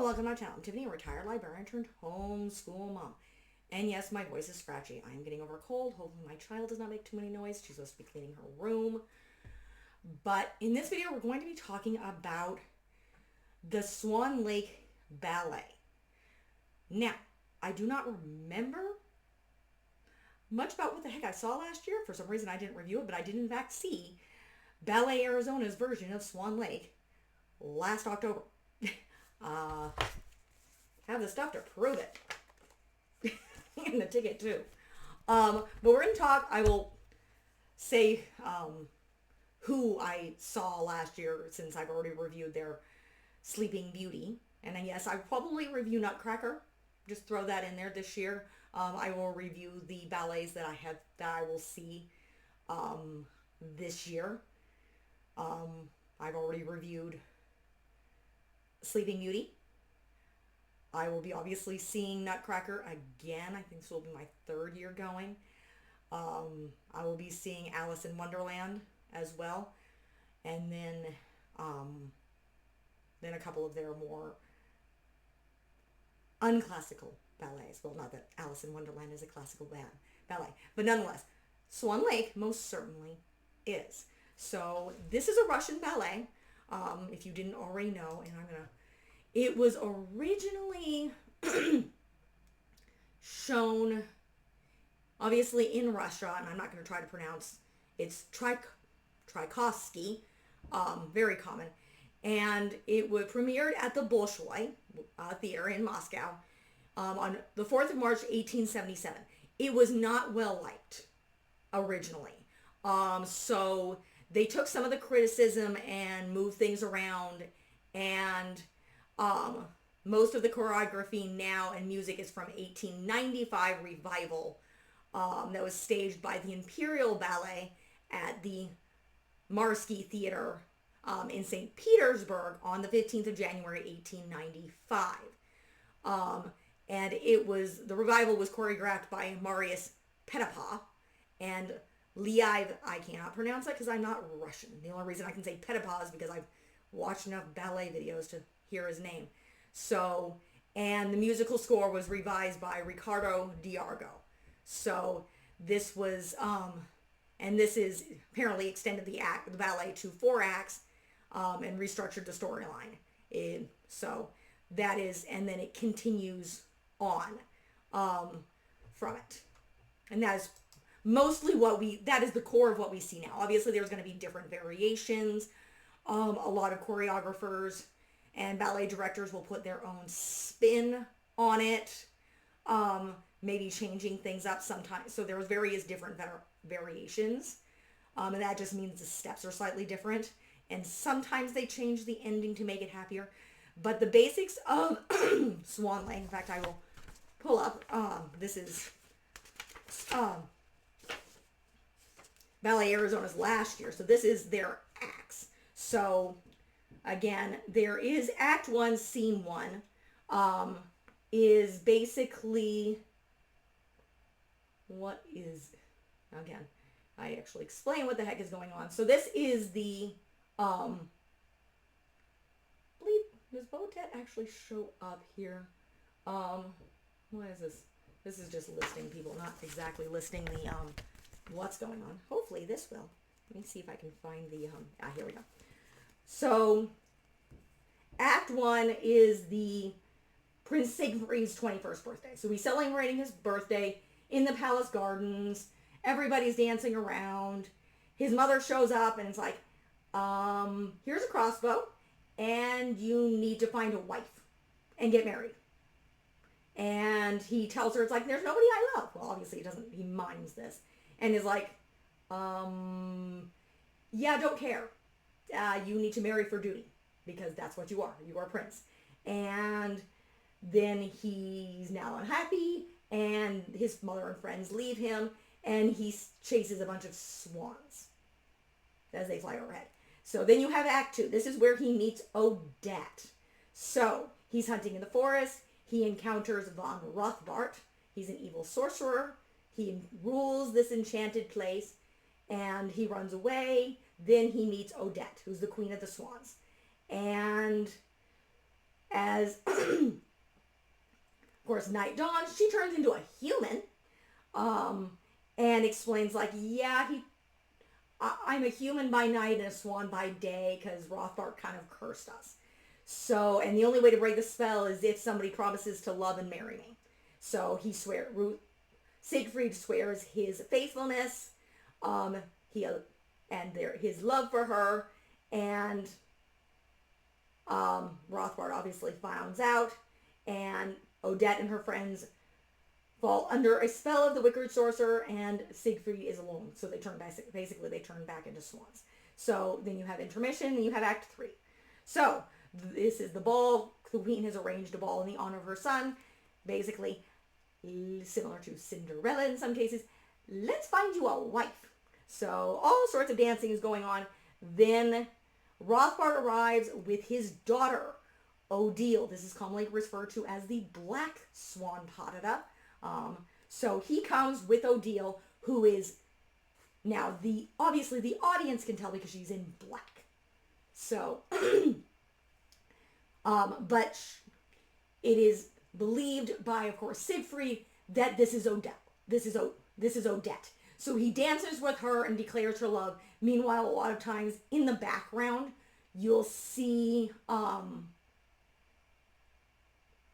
and welcome to my channel. I'm Tiffany, a retired librarian turned homeschool mom. And yes, my voice is scratchy. I am getting over a cold. Hopefully my child does not make too many noise. She's supposed to be cleaning her room. But in this video, we're going to be talking about the Swan Lake Ballet. Now, I do not remember much about what the heck I saw last year. For some reason, I didn't review it, but I did in fact see Ballet Arizona's version of Swan Lake last October. Have the stuff to prove it. And the ticket too. But we're going to talk, I will say who I saw last year, since I've already reviewed their Sleeping Beauty. And yes, I probably review Nutcracker. Just throw that in there this year. I will review the ballets that I will see this year. I've already reviewed Sleeping Beauty. I will be obviously seeing Nutcracker again. I think this will be my third year going. I will be seeing Alice in Wonderland as well. And then a couple of their more unclassical ballets. Well, not that Alice in Wonderland is a classical ballet. But nonetheless, Swan Lake most certainly is. So this is a Russian ballet, if you didn't already know. And it was originally shown, obviously, in Russia, and I'm not going to try to pronounce, it's Tchaikovsky, very common, and it was premiered at the Bolshoi Theater in Moscow on the 4th of March, 1877. It was not well liked originally, so they took some of the criticism and moved things around, and most of the choreography now and music is from 1895 revival that was staged by the Imperial Ballet at the Marsky Theater in St. Petersburg on the 15th of January 1895. And the revival was choreographed by Marius Petapa and Liev. I cannot pronounce that because I'm not Russian. The only reason I can say Petapa is because I've watched enough ballet videos to hear his name. So, and the musical score was revised by Ricardo Diargo. So this was, and this is apparently extended the ballet to 4 acts, and restructured the storyline. So that is, and then it continues on, from it. And that is mostly that is the core of what we see now. Obviously there's going to be different variations. A lot of choreographers and ballet directors will put their own spin on it, maybe changing things up sometimes. So there's various different variations, and that just means the steps are slightly different. And sometimes they change the ending to make it happier. But the basics of Swan Lake, in fact, I will pull up, this is Ballet Arizona's last year. So this is their acts. So again, there is Act 1, Scene 1, is basically, again, I actually explain what the heck is going on. So this is the, I believe, does Botet actually show up here? What is this? This is just listing people, not exactly listing the, what's going on. Hopefully this will. Let me see if I can find the, here we go. So, Act 1 is the Prince Siegfried's 21st birthday. So he's celebrating his birthday in the palace gardens. Everybody's dancing around. His mother shows up and it's like, here's a crossbow and you need to find a wife and get married. And he tells her, it's like, there's nobody I love. Well, obviously he mimes this. And is like, yeah, don't care. You need to marry for duty because that's what you are. You are a prince. And then he's now unhappy and his mother and friends leave him and he chases a bunch of swans as they fly overhead. So then you have Act 2. This is where he meets Odette. So he's hunting in the forest. He encounters von Rothbart. He's an evil sorcerer. He rules this enchanted place and he runs away. Then he meets Odette, who's the queen of the swans. And As, of course, night dawns, she turns into a human, and explains like, yeah, I'm a human by night and a swan by day because Rothbard kind of cursed us. So, and the only way to break the spell is if somebody promises to love and marry me. So Siegfried swears his faithfulness, he and his love for her, and Rothbard obviously finds out, and Odette and her friends fall under a spell of the wicked sorcerer, and Siegfried is alone. So they turn back into swans. So then you have intermission, and you have Act 3. So this is the ball. The queen has arranged a ball in the honor of her son, basically similar to Cinderella in some cases. Let's find you a wife. So all sorts of dancing is going on. Then Rothbard arrives with his daughter, Odile. This is commonly referred to as the Black Swan Patata. So he comes with Odile, who is now obviously the audience can tell because she's in black. So, but it is believed by, of course, Siegfried that this is Odette. This is Odette. So he dances with her and declares her love. Meanwhile, a lot of times in the background, you'll see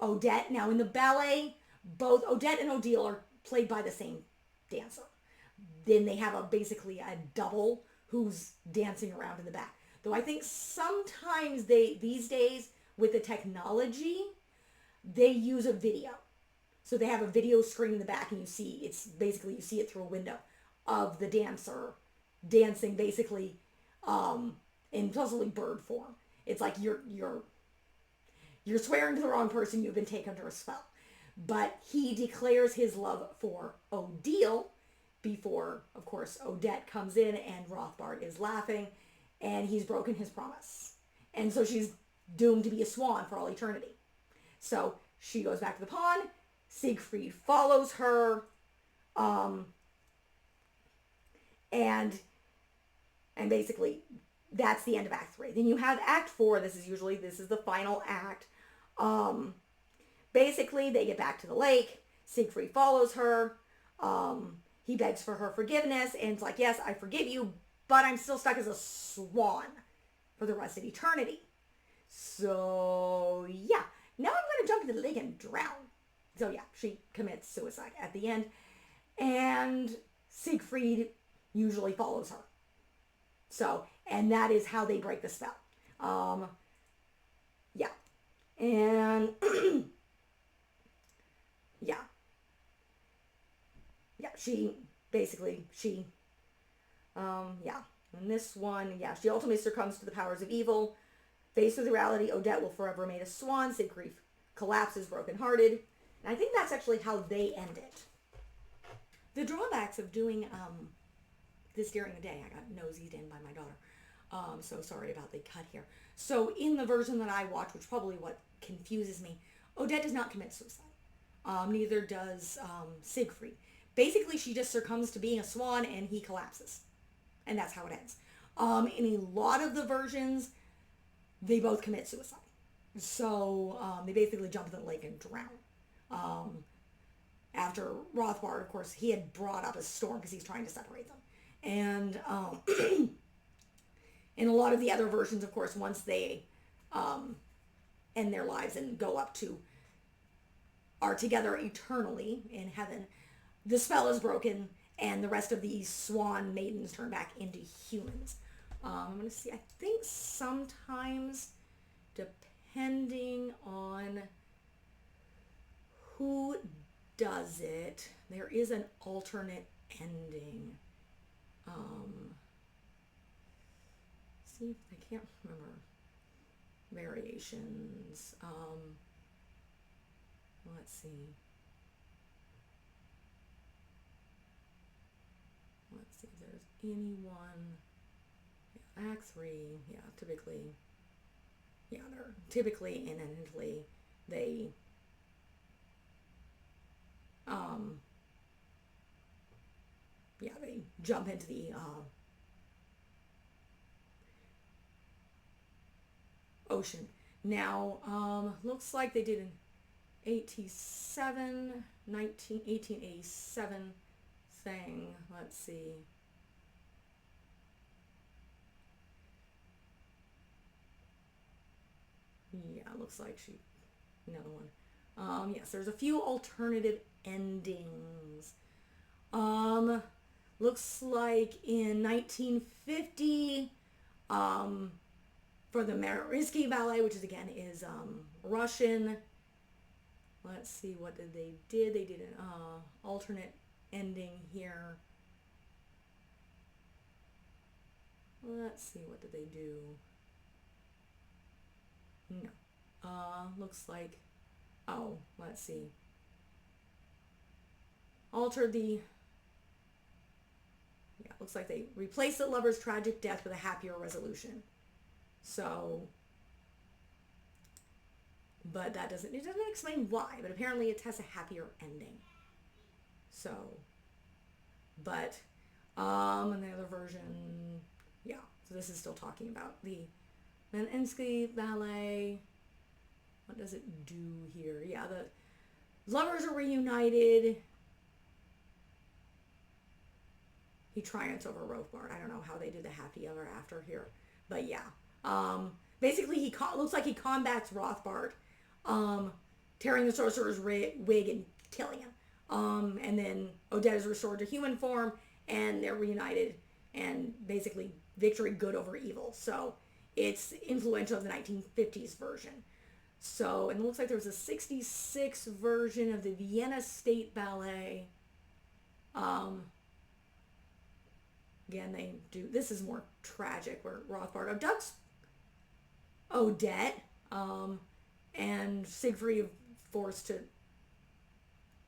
Odette. Now in the ballet, both Odette and Odile are played by the same dancer. Then they have basically a double who's dancing around in the back. Though I think sometimes these days with the technology, they use a video. So they have a video screen in the back, and you see it through a window of the dancer dancing basically in possibly bird form. It's like you're swearing to the wrong person, you've been taken under a spell. But he declares his love for Odile before, of course, Odette comes in and Rothbard is laughing, and he's broken his promise. And so she's doomed to be a swan for all eternity. So she goes back to the pond. Siegfried follows her. And basically that's the end of Act 3. Then you have Act 4. This is the final act. Basically, they get back to the lake. Siegfried follows her. He begs for her forgiveness, and it's like, yes, I forgive you, but I'm still stuck as a swan for the rest of eternity. So, yeah. Now I'm going to jump into the lake and drown. So, yeah, she commits suicide at the end. And Siegfried usually follows her. So, and that is how they break the spell. Yeah. And... yeah. In this one, she ultimately succumbs to the powers of evil. Faced with reality, Odette will forever remain a swan. Siegfried collapses brokenhearted. And I think that's actually how they end it. The drawbacks of doing this during the day, I got nosied in by my daughter. So sorry about the cut here. So in the version that I watch, which probably what confuses me, Odette does not commit suicide. Neither does Siegfried. Basically, she just succumbs to being a swan and he collapses. And that's how it ends. In a lot of the versions, they both commit suicide. So they basically jump in the lake and drown. After Rothbard, of course, he had brought up a storm because he's trying to separate them. And in a lot of the other versions, of course, once they end their lives and are together eternally in heaven, the spell is broken and the rest of these swan maidens turn back into humans. I'm going to see, I think sometimes, depending on who does it, there is an alternate ending. See, I can't remember. Variations. Let's see. Let's see if there's anyone. Act 3, typically. They're typically and endlessly they they jump into the ocean. Now, looks like they did an 1887 thing. Let's see. Yeah, looks like another one. Yes, there's a few alternative endings. Um, Looks like in 1950, um, for the Mariinsky Ballet, which is again is Russian. Let's see, what did they did? They did an alternate ending here. Let's see, what did they do? No. Looks like, oh, let's see. Altered the, yeah, looks like they replaced the lover's tragic death with a happier resolution. So, but it doesn't explain why, but apparently it has a happier ending. So, but, and the other version, yeah, so this is still talking about the Mariinsky Ballet. What does it do here? Yeah, the lovers are reunited. He triumphs over Rothbard. I don't know how they did the happy ever after here, but yeah. Basically, looks like he combats Rothbard, tearing the sorcerer's wig and killing him. And then Odette is restored to human form, and they're reunited, and basically victory good over evil. So it's influential of the 1950s version. So, and it looks like there was a 66 version of the Vienna State Ballet. Again, they do, this is more tragic, where Rothbard abducts Odette, and Siegfried forced to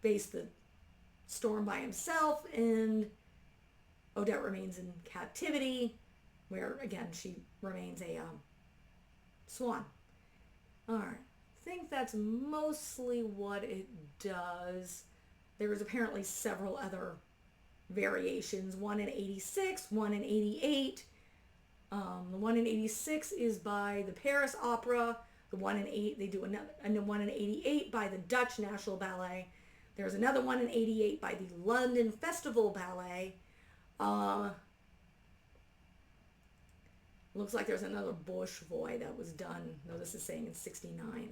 face the storm by himself, and Odette remains in captivity, where, again, she remains a swan. Alright, I think that's mostly what it does. There was apparently several other variations, one in 86, one in 88. The one in 86 is by the Paris Opera. The one in they do another, and the one in 88 by the Dutch National Ballet. There's another one in 88 by the London Festival Ballet. Looks like there's another Bolshoi that was done. No, this is saying in 69.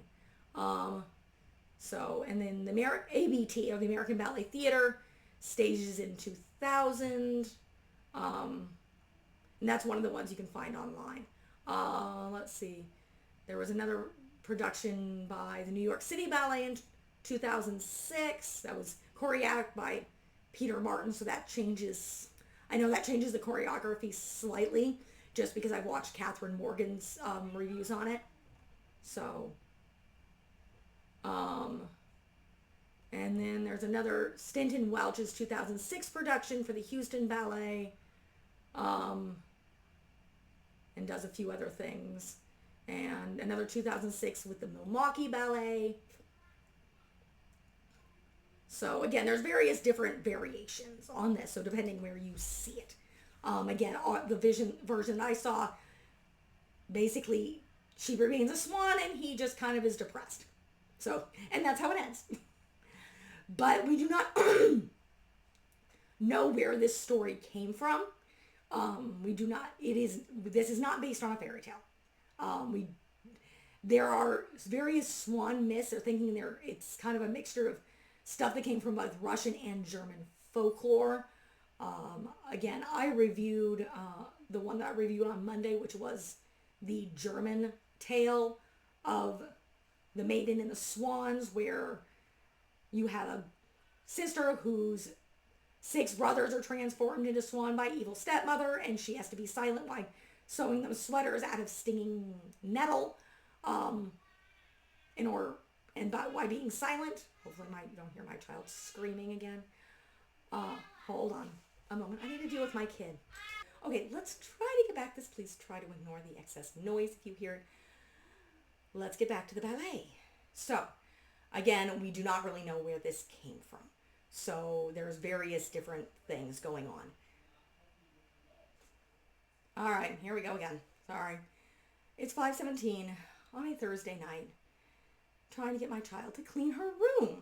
So, and then the ABT, or the American Ballet Theater, stages in 2000. And that's one of the ones you can find online. Let's see. There was another production by the New York City Ballet in 2006. That was choreographed by Peter Martin, so that changes. I know that changes the choreography slightly, just because I've watched Catherine Morgan's reviews on it. So, and then there's another Stanton Welch's 2006 production for the Houston Ballet, and does a few other things. And another 2006 with the Milwaukee Ballet. So again, there's various different variations on this, so depending where you see it. Again, the version I saw, basically, she remains a swan and he just kind of is depressed. So, and that's how it ends. But we do not know where this story came from. We do not, this is not based on a fairy tale. There are various swan myths. They're thinking it's kind of a mixture of stuff that came from both Russian and German folklore. Again, I reviewed the one that I reviewed on Monday, which was the German tale of the Maiden and the Swans, where you have a sister whose 6 brothers are transformed into swan by evil stepmother, and she has to be silent while sewing them sweaters out of stinging nettle, by being silent. Hopefully you don't hear my child screaming again. Hold on a moment. I need to deal with my kid. Okay, let's try to get back this. Please try to ignore the excess noise if you hear it. Let's get back to the ballet. So, again, we do not really know where this came from. So, there's various different things going on. All right, here we go again. Sorry. It's 5:17. on a Thursday night trying to get my child to clean her room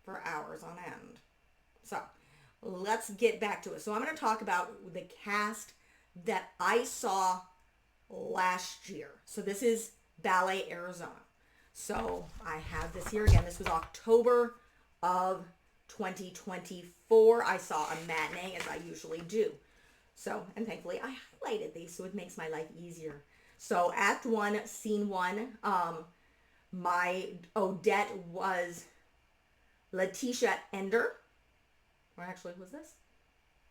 for hours on end. So let's get back to it. So I'm going to talk about the cast that I saw last year. So this is Ballet Arizona. So I have this here again. This was October of 2024. I saw a matinee, as I usually do. So, and thankfully I highlighted these so it makes my life easier. So Act 1, Scene 1, my Odette was Letitia Ender. Or actually, was this?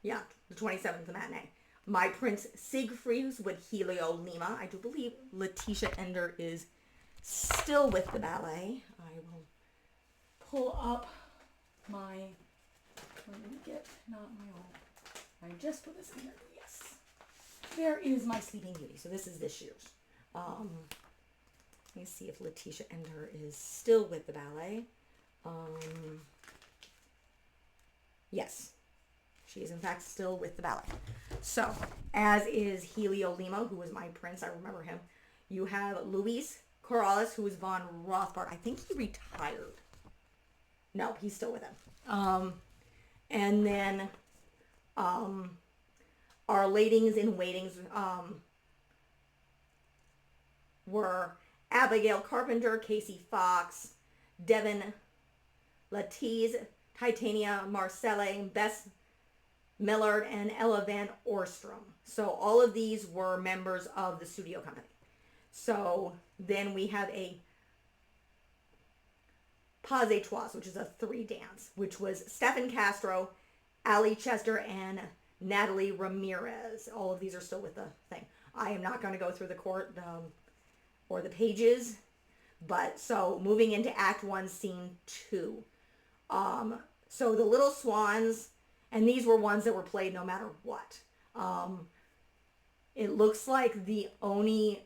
Yeah, the 27th, the matinee. My Prince Siegfried was with Helio Lima. I do believe Letitia Ender is still with the ballet. I will pull up my, let me get, not my own. I just put this in here. Yes. There is my Sleeping Beauty. So this is this year's. Let me see if Letitia Ender is still with the ballet. Yes. She is in fact still with the ballet. So, as is Helio Lima, who was my prince. I remember him. You have Luis Corrales, who is von Rothbard. I think he retired. No, he's still with him. And then our ladies in waitings were Abigail Carpenter, Casey Fox, Devin Latiz, Titania Marcelle, Bess Millard, and Ella Van Orstrom. So all of these were members of the studio company. So then we have a Pas et Trois, which is a 3 dance, which was Stephen Castro, Ali Chester, and Natalie Ramirez. All of these are still with the thing. I am not going to go through the court or the pages, but so moving into Act 1, Scene 2. So the Little Swans, and these were ones that were played no matter what. It looks like the Oni,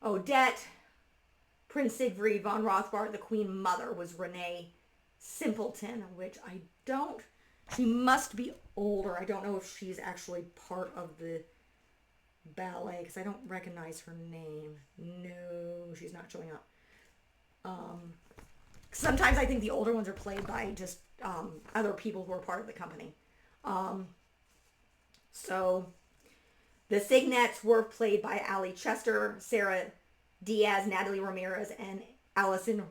Odette, Prince Siegfried, von Rothbard, the Queen Mother was Renee Simpleton, which I don't, she must be older. I don't know if she's actually part of the ballet because I don't recognize her name. No, she's not showing up. Sometimes I think the older ones are played by just other people who are part of the company. So the Signettes were played by Ali Chester, Sarah Diaz, Natalie Ramirez, and Allison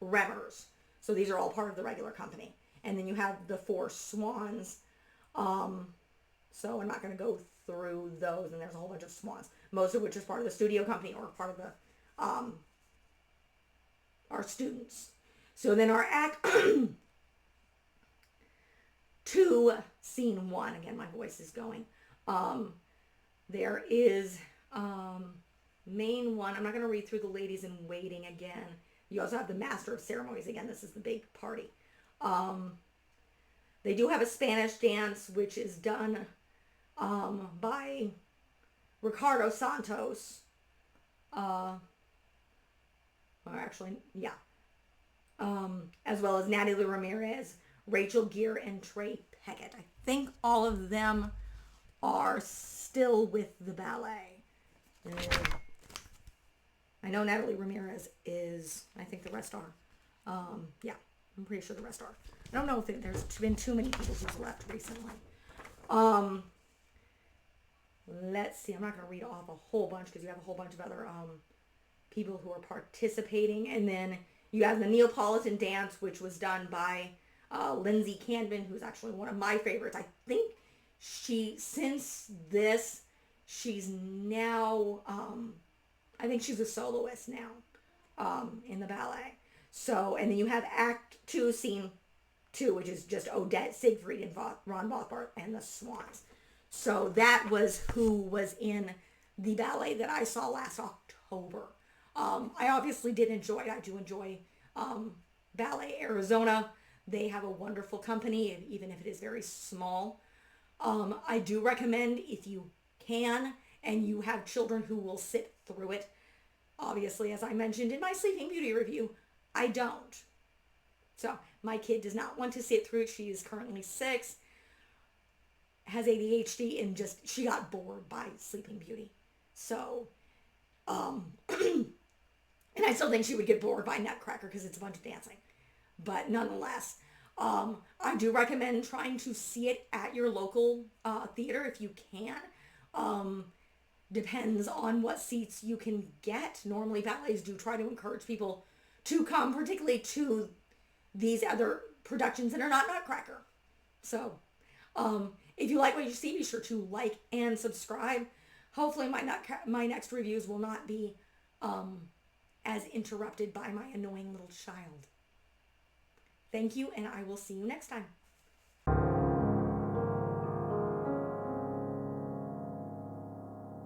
Remmers. So these are all part of the regular company. And then you have the 4 swans. So I'm not going to go through those. And there's a whole bunch of swans, most of which is part of the studio company or part of the our students. So then our Act 2, Scene 1. Again, my voice is going. There is main one. I'm not going to read through the ladies in waiting again. You also have the Master of Ceremonies. Again, this is the big party. They do have a Spanish dance, which is done by Ricardo Santos. Or actually, yeah. As well as Natalie Ramirez, Rachel Gere, and Trey Peckett. I think all of them are still with the ballet. I know Natalie Ramirez is. I think the rest are. Yeah, I'm pretty sure the rest are. I don't know if there's been too many people who've left recently. Let's see. I'm not going to read off a whole bunch because you have a whole bunch of other people who are participating. And then you have the Neapolitan dance, which was done by Lindsay Canvin, who's actually one of my favorites. I think since this, she's now, I think she's a soloist now in the ballet. So, and then you have Act 2, Scene 2, which is just Odette, Siegfried, and Ron Rothbard, and the Swans. So that was who was in the ballet that I saw last October. I obviously did enjoy, I do enjoy Ballet Arizona. They have a wonderful company, even if it is very small. I do recommend, if you can, and you have children who will sit through it. Obviously, as I mentioned in my Sleeping Beauty review, I don't. So my kid does not want to sit through it. She is currently 6, has ADHD, and she got bored by Sleeping Beauty. So And I still think she would get bored by Nutcracker because it's a bunch of dancing. But nonetheless, I do recommend trying to see it at your local theater if you can. Depends on what seats you can get. Normally, ballets do try to encourage people to come, particularly to these other productions that are not Nutcracker. So, if you like what you see, be sure to like and subscribe. Hopefully, my next reviews will not be as interrupted by my annoying little child. Thank you, and I will see you next time.